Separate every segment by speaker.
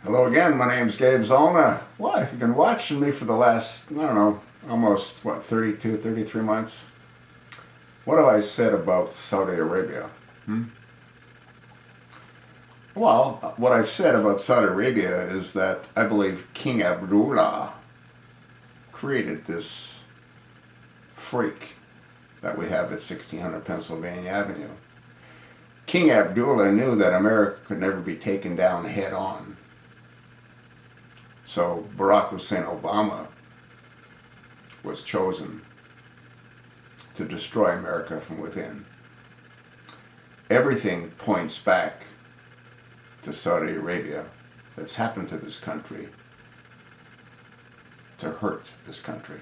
Speaker 1: Hello again, my name's Gabe Zollner. Well, if you've been watching me for the last, I don't know, almost, 32, 33 months, what have I said about Saudi Arabia? Well, what I've said about Saudi Arabia is that I believe King Abdullah created this freak that we have at 1600 Pennsylvania Avenue. King Abdullah knew that America could never be taken down head on. So Barack Hussein Obama was chosen to destroy America from within. Everything points back to Saudi Arabia that's happened to this country to hurt this country.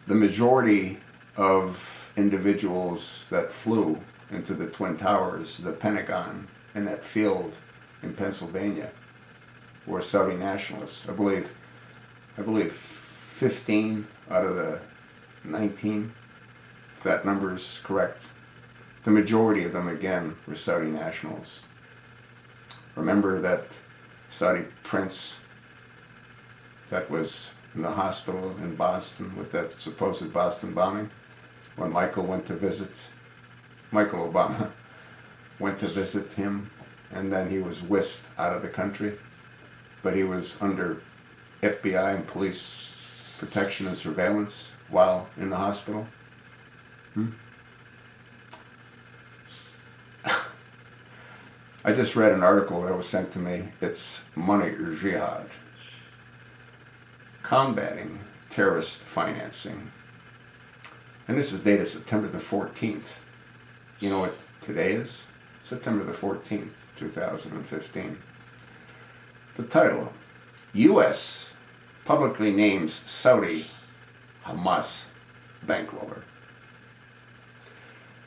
Speaker 1: The majority of individuals that flew into the Twin Towers, the Pentagon, and that field in Pennsylvania were Saudi nationalists. I believe 15 out of the 19, if that number is correct. The majority of them, again, were Saudi nationals. Remember that Saudi prince that was in the hospital in Boston with that supposed Boston bombing? When Michael Obama went to visit him, and then he was whisked out of the country. But he was under FBI and police protection and surveillance while in the hospital. I just read an article that was sent to me. It's Money or Jihad. Combating terrorist financing. And this is dated September the 14th. You know what today is? September the 14th, 2015. The title, U.S. publicly names Saudi Hamas bankroller.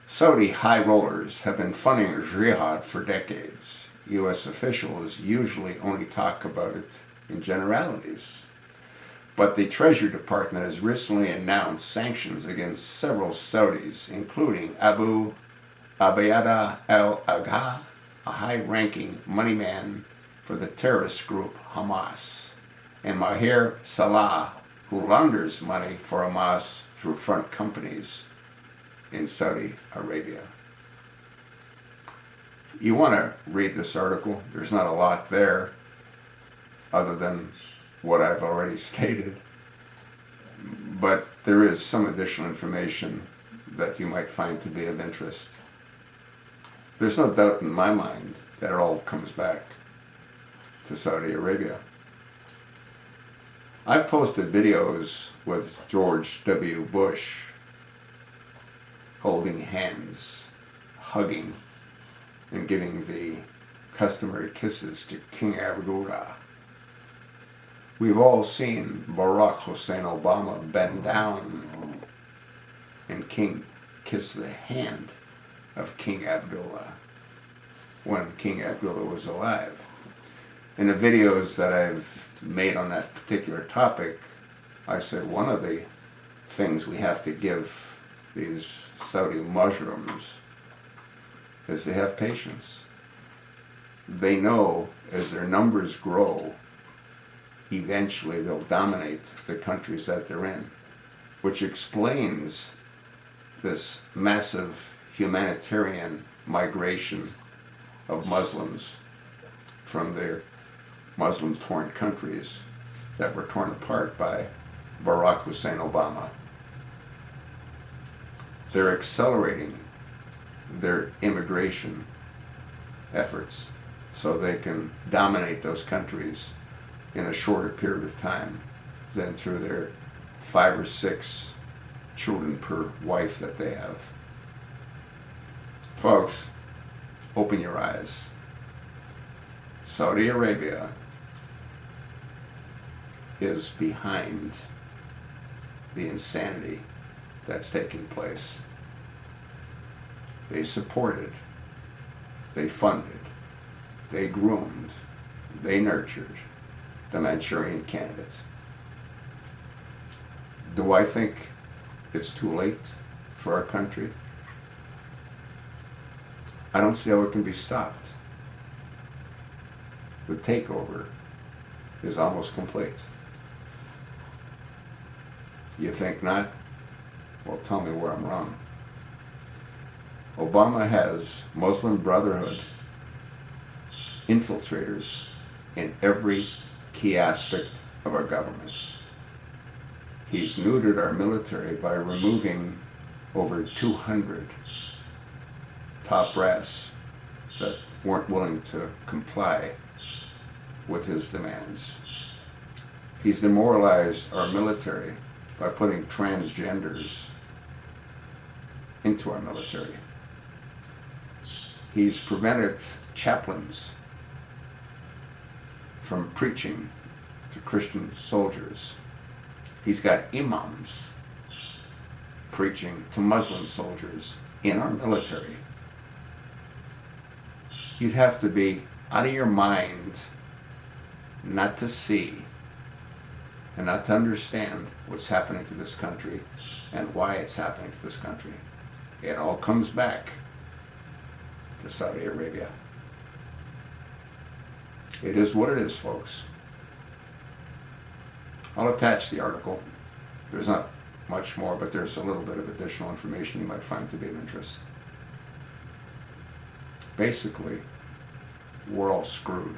Speaker 1: Saudi high rollers have been funding jihad for decades. U.S. officials usually only talk about it in generalities. But the Treasury Department has recently announced sanctions against several Saudis, including Abu Abayada al-Agha, a high-ranking money man for the terrorist group Hamas, and Maher Salah, who launders money for Hamas through front companies in Saudi Arabia. You want to read this article. There's not a lot there other than what I've already stated, but there is some additional information that you might find to be of interest. There's no doubt in my mind that it all comes back to Saudi Arabia. I've posted videos with George W. Bush holding hands, hugging, and giving the customary kisses to King Abdullah. We've all seen Barack Hussein Obama bend down and kiss the hand of King Abdullah when King Abdullah was alive. In the videos that I've made on that particular topic, I said one of the things we have to give these Saudi Muslims is to have patience. They know as their numbers grow, eventually they'll dominate the countries that they're in, which explains this massive humanitarian migration of Muslims from their Muslim-torn countries that were torn apart by Barack Hussein Obama. They're accelerating their immigration efforts so they can dominate those countries in a shorter period of time than through their 5 or 6 children per wife that they have. Folks, open your eyes. Saudi Arabia is behind the insanity that's taking place. They supported, they funded, they groomed, they nurtured the Manchurian candidates. Do I think it's too late for our country? I don't see how it can be stopped. the takeover is almost complete. You think not? Well, tell me where I'm wrong. Obama has Muslim Brotherhood infiltrators in every key aspect of our government. He's neutered our military by removing over 200 top brass that weren't willing to comply with his demands. He's demoralized our military by putting transgenders into our military. He's prevented chaplains from preaching to Christian soldiers. He's got imams preaching to Muslim soldiers in our military. You'd have to be out of your mind not to see and not to understand what's happening to this country and why it's happening to this country. It all comes back to Saudi Arabia. It is what it is, folks. I'll attach the article. There's not much more, but there's a little bit of additional information you might find to be of interest. Basically, we're all screwed.